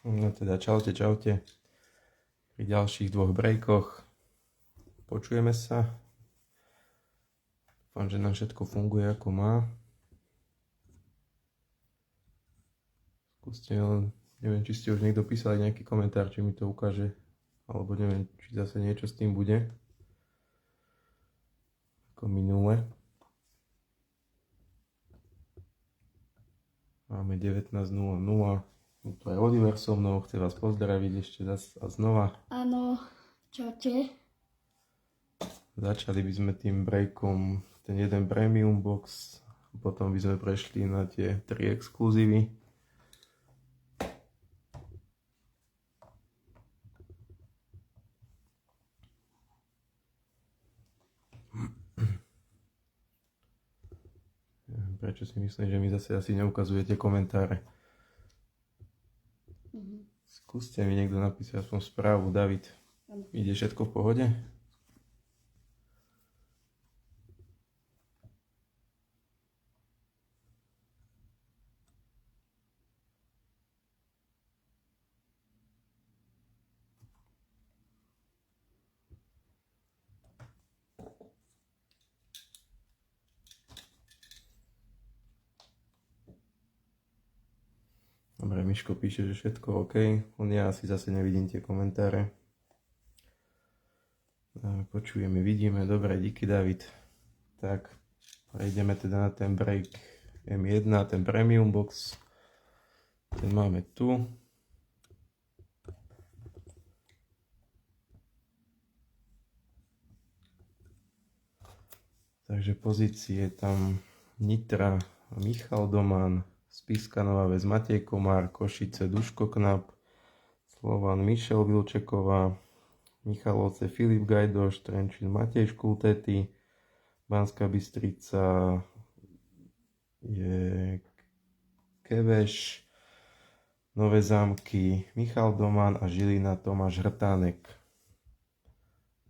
No teda čaute, čaute. Pri ďalších dvoch breakoch počujeme sa. Dúfam, že nám všetko funguje ako má. Skúste, neviem, či ste už niekto písali nejaký komentár, či mi to ukáže, alebo neviem, či zase niečo s tým bude ako minule. Máme 19:00. To je Oliver so mnou, chce vás pozdraviť ešte zase a znova. Áno, čaute. Začali by sme tým breakom ten jeden premium box, potom by sme prešli na tie 3 exkluzívy. Prečo si myslím, že mi zase asi neukazujete komentáre? Skúste mi niekto napísať aspoň správu, David. Ide všetko v pohode? Dobre, Miško píše, že všetko OK. Ja asi zase nevidím tie komentáre. Počujeme, vidíme. Dobre, díky David. Tak, prejdeme teda na ten break M1, ten premium box. Ten máme tu. Takže pozície tam Nitra, Michal Doman, Spišská Nová Ves, Matej Komár, Košice, Duško Knap, Slovan, Mišel Vilčeková, Michalovce, Filip Gajdoš, Trenčín, Matej Škultety, Banská Bystrica je Keveš, Nové Zámky, Michal Doman a Žilina Tomáš Hrtánek.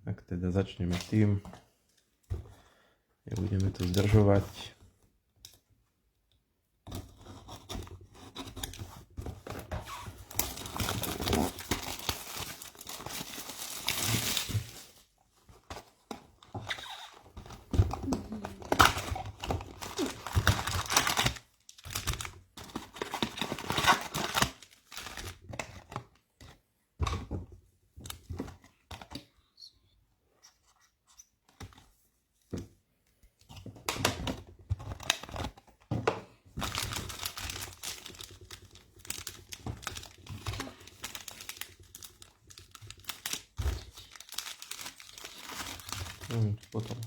Tak teda začneme tým. Nebudeme to zdržovať. Potom.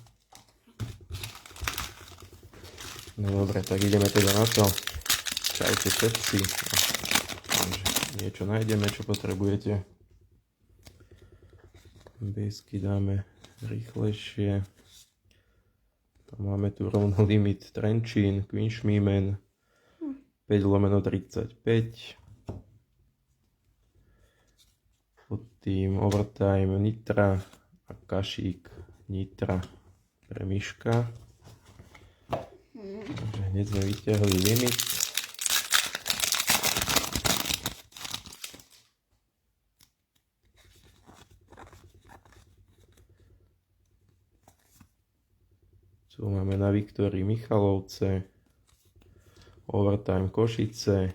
No dobre, tak ideme teda na to. Čaute všetci. Niečo nájdeme, čo potrebujete. Bésky dáme rýchlejšie. Máme tu rovno limit Trenčín, Quinšmímen 5/35. Pod tým overtime Nitra a Kašík Nitra pre Miška. Takže hneď sme vyťahli limit. Tu máme na Viktórii Michalovce, overtime Košice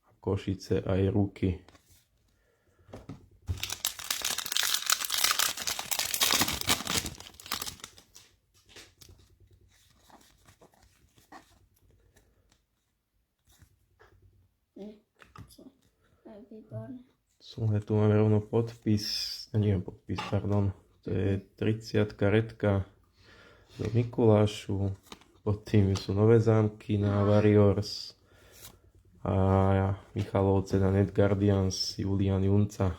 a Košice aj Ruky. Tu máme rovno podpis, pardon, to je 30 redka do Mikulášu, pod tým sú Nové Zámky na Warriors a Michalovce na Net Guardians Julian Junca.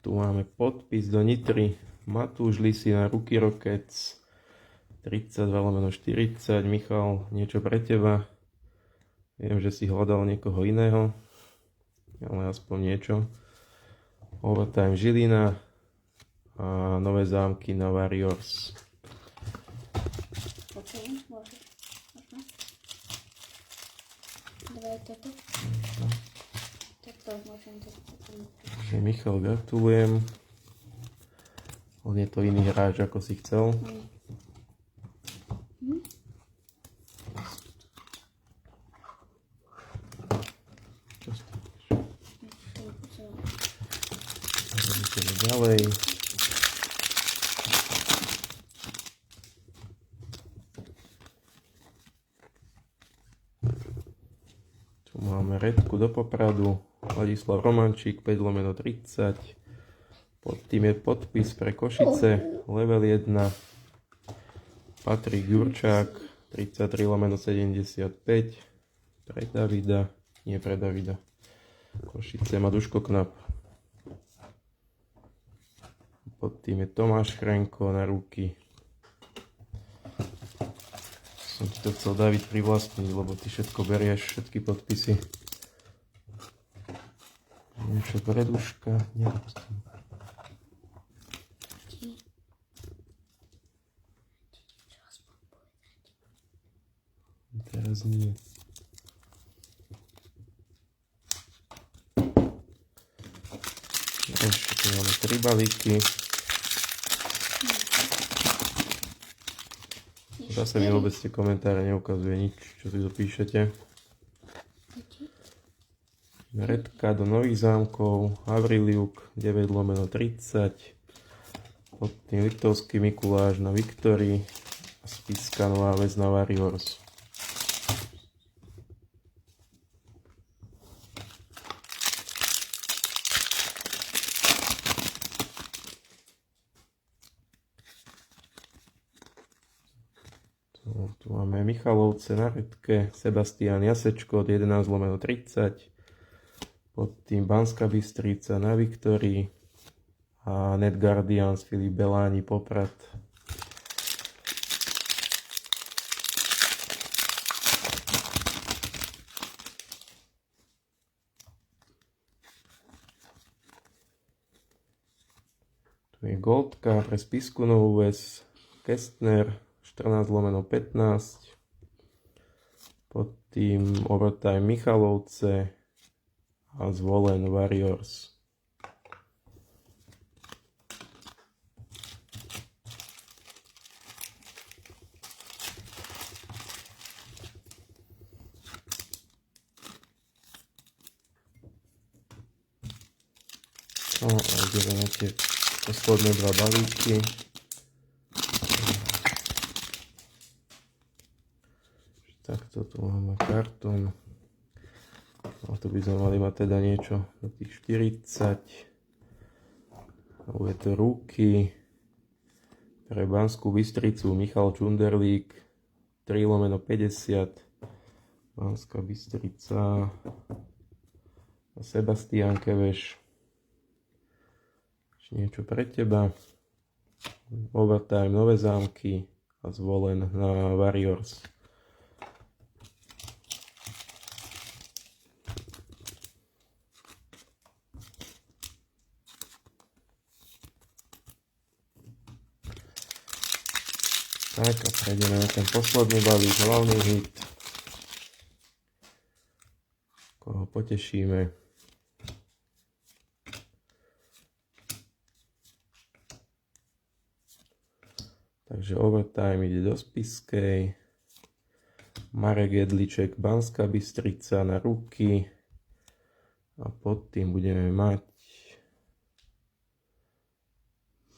Tu máme podpis do Nitry, Matúš Lisy na Ruky Rockets, 32/40, Michal, niečo pre teba. Viem, že si hľadal niekoho iného, ale aspoň niečo. Overtime Žilina, a Nové Zámky na Warriors. Počujem, môžeš. Možno. Dve toto. Tak to môžem dať potom. Takže Michal, gratulujem. On je to iný hráč, ako si chcel. Čo ideme ďalej. Tu máme redku do Popradu. Ladislav Romančík 5/30. Pod tým je podpis pre Košice. Level 1. Patrik Jurčák 33/75. Pre Davida. Nie pre Davida. Košice má Duško Knap. Pod tým je Tomáš Chrenko na ruky. Som ti to chcel, David, privlastniť, lebo ty všetko berieš, všetky podpisy. Niečo pre Duška. Nepustím. Teraz nie. Ešte tu máme 3 balíky. Zase mi vôbec tie komentáre neukazuje nič, čo si dopíšete. Redka do Nových Zámkov, Avriliuk 9/30. Pod tým Liptovský Mikuláš na Viktorii a Spišská Nová Ves na Warriors. Tu máme Michalovce na redke, Sebastián Jasečko od 11/30. Pod tým Banská Bystrica na Viktorii a Net Guardians Filip Beláni Poprad. Tu je Goldka pre Spišskú Novú Ves, Kestner 14/15. Pod tým Overtime Michalovce a Zvolen Warriors. No a ideme na tie posledné 2 balíky. Takto tu máme kartón. A tu by sme mali mať teda niečo do tých 40. Je to ruky pre Banskú Bystricu Michal Čunderlík 3/50. Banská Bystrica a Sebastián Keveš. Niečo pre teba. Overtime Nové Zámky a Zvolen na Warriors. Tak a prejdeme na ten posledný balík, hlavný hit. Koho potešíme. Takže overtime ide do Spišskej. Marek Jedliček, Banská Bystrica na ruky. A pod tým budeme mať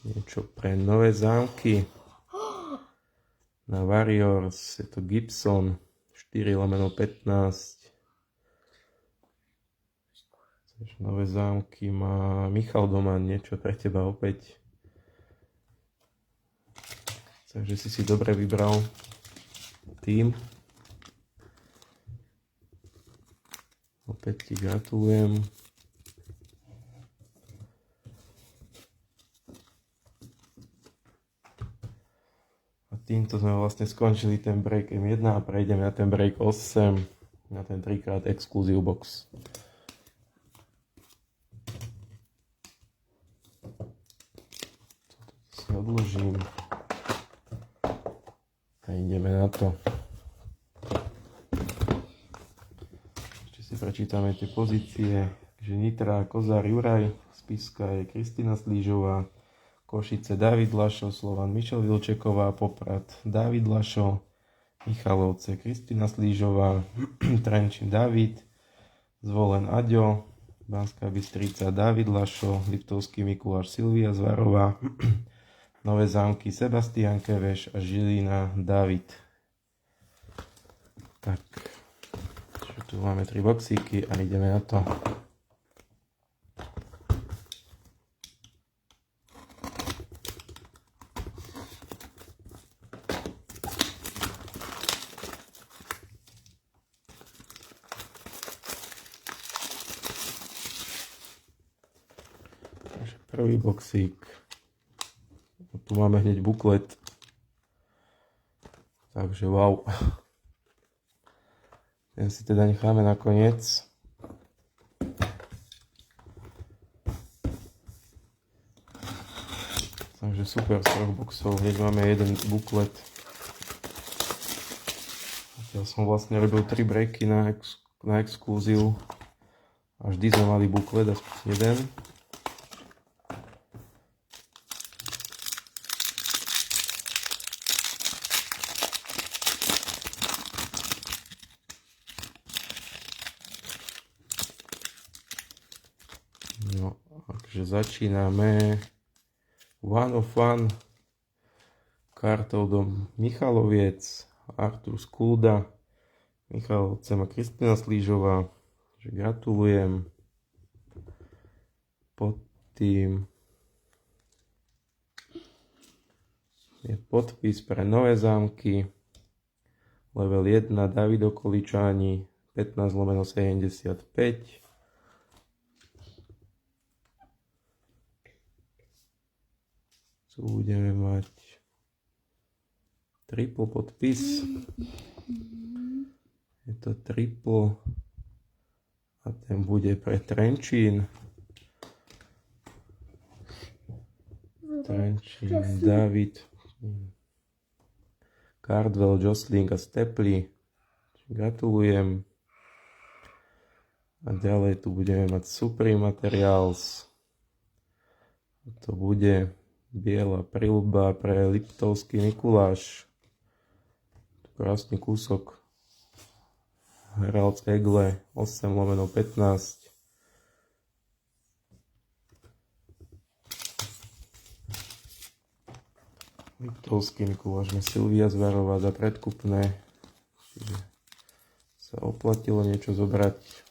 niečo pre Nové Zámky. Na Warriors je to Gibson 4/15. Nové Zámky má Michal Doman, niečo pre teba opäť. Takže si dobre vybral tým. Opäť ti gratulujem. Týmto sme vlastne skončili ten break M1 a prejdeme na ten break 8, na ten 3x Exclusive Box. si odložím. A ideme na to. Ešte si prečítame tie pozície. Takže Nitra, Kozár, Juraj, Spišská je Kristina Slížová, Košice Dávid Lašo, Slovan Mišel Vilčeková, Poprad Dávid Lašo, Michalovce Kristina Slížová, Trenčín Dávid, Zvolen Aďo, Banská Bystrica Dávid Lašo, Liptovský Mikuláš Silvia Zvarová, Nové Zámky Sebastián Keveš a Žilina Dávid. Tak, tu máme 3 boxíky a ideme na to. Prvý boxík. Tu máme hneď buklet. Takže wow. Ten si teda necháme na koniec. Takže super, z 3 boxov. Hneď máme jeden buklet. Ja som vlastne robil 3 breaky na exklúziu. A vždy sme mali buklet, aspoň jeden. No, takže začíname One of One kartou do Michaloviec, Artur Skulda, Michalovce má Kristina Slížová, takže gratulujem. Pod tým je podpis pre Nové Zámky, level 1 David Okoličáni, 15/75. Tu budeme mať triple podpis. Je to triple a ten bude pre Trenčín. Trenčín, David, Cardwell, Josling a Stepli. Gratulujem. A ďalej tu budeme mať Supreme Materials. A to bude biela prilba pre Liptovský Mikuláš. Krásny kúsok. Herald Egle 8/15. Liptovský Mikuláš má Silvia Zvarová za predkupné. Čiže sa oplatilo niečo zobrať.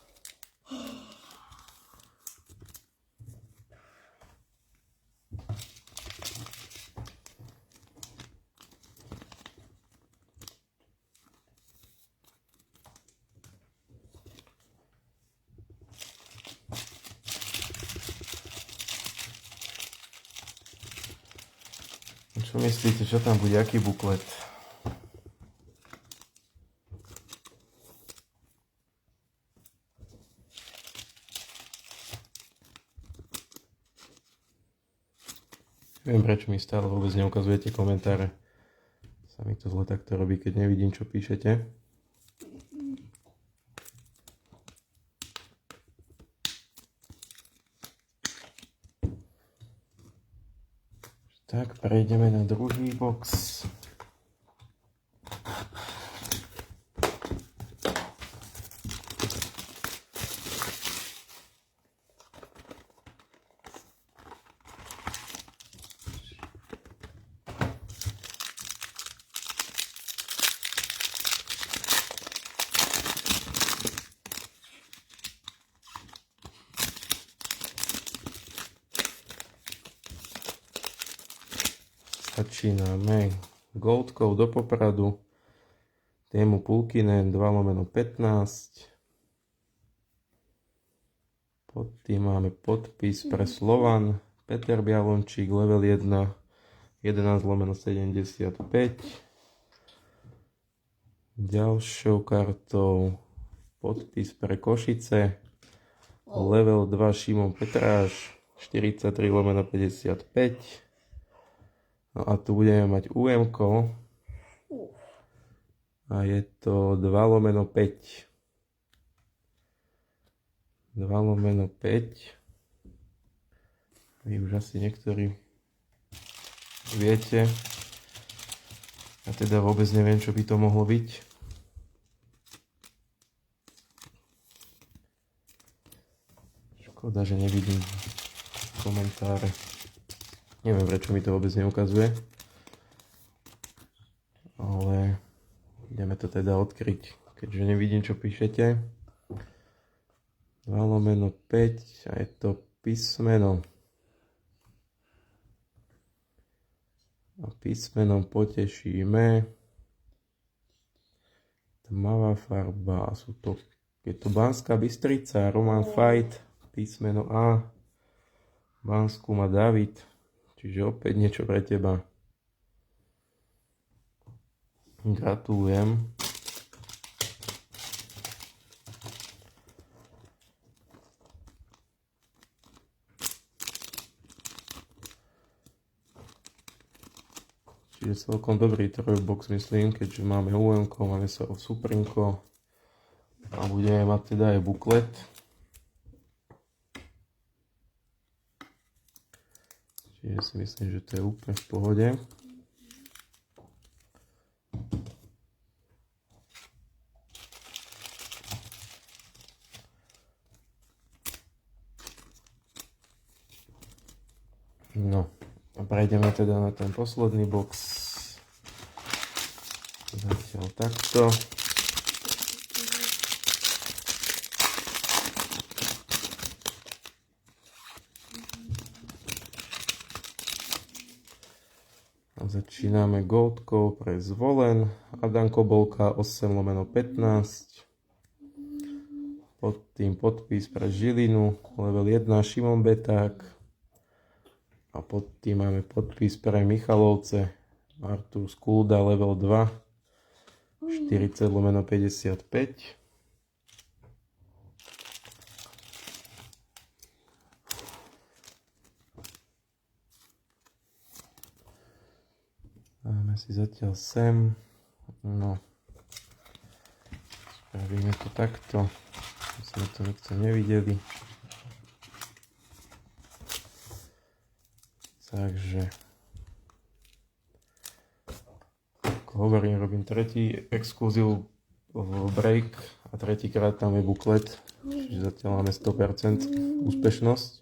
Čo myslíte, čo tam bude, aký buklet? Neviem, prečo mi stále vôbec neukazujete komentáre. Sa mi to zle takto robí, keď nevidím, čo píšete. Tak, prejdeme na druhý box. Začíname Goldkou do Popradu, tému Pulkinen 2/15. Pod tým máme podpis pre Slovan, Peter Bialončík, level 1, 11/75. Ďalšou kartou podpis pre Košice, level 2, Šimon Petráš, 43/55. No a tu budeme mať UM-ko a je to 2/5. 2/5. Vy už asi niektorí viete. Ja teda vôbec neviem, čo by to mohlo byť. Škoda, že nevidím komentáre. Neviem, prečo mi to vôbec neukazuje. Ale ideme to teda odkryť, keďže nevidím, čo píšete. 2/5 a je to písmeno. A písmenom potešíme. Tmavá farba. Je to Banská Bystrica, Roman Fajt, písmeno A. Bansku má David. Čiže opäť niečo pre teba. Gratulujem. Čiže celkom dobrý trojbox, myslím, keďže máme UM-ko, máme sa o Suprinko a budeme mať teda aj buklet. Čiže si myslím, že to je úplne v pohode. No. A prejdeme teda na ten posledný box. Zatiaľ takto. A začíname goldkou pre Zvolen. Adam Kobolka 8/15. Pod tým podpis pre Žilinu. Level 1 Šimon Beták. A pod tým máme podpis pre Michalovce, Artur Skulda, level 2, 40/55. Dáme si zatiaľ sem. No. Spravíme to takto. My sme to nikto nevideli. Takže, ako hovorím, robím tretí exkluzív break a tretíkrát tam je buklet, čiže zatiaľ máme 100% úspešnosť.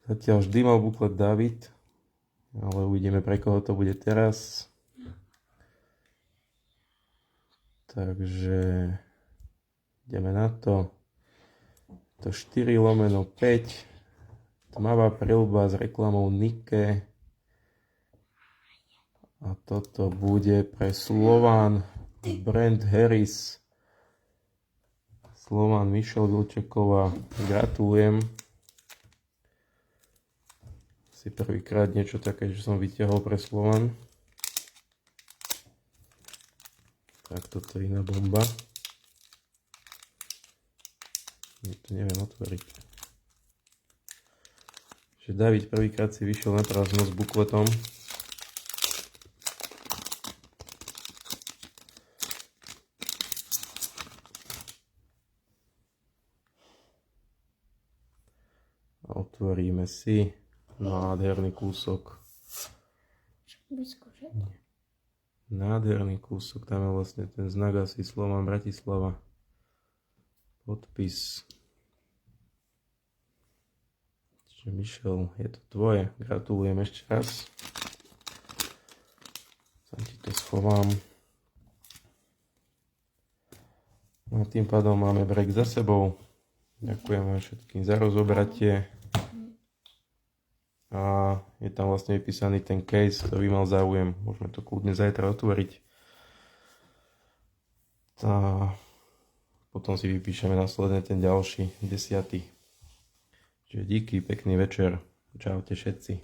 Zatiaľ vždy mal buklet David, ale uvidíme, pre koho to bude teraz. Takže ideme na to. To 4/5. Tmavá prilba s reklamou Nike. A toto bude pre Slovan Brand Harris. Slovan Michelle Vilčeková. Gratulujem. Si prvýkrát niečo také, že som vyťahol pre Slovan. Tak toto je iná bomba. To neviem otvoriť. Že David prvýkrát si vyšiel na prázdno s bukletom. A otvoríme si nádherný kúsok. Nádherný kúsok, tam je vlastne ten znak asi Slovan Bratislava. Podpis. Čiže Michel, je to tvoje. Gratulujem ešte raz. Sam ti to schovám. No a tým pádom máme break za sebou. Ďakujem vám všetkým za rozobratie. A je tam vlastne vypísaný ten case, kto by mal záujem. Môžeme to kľudne zajtra otvoriť. A potom si vypíšeme následne ten ďalší, 10. Čiže díky, pekný večer. Čaute všetci.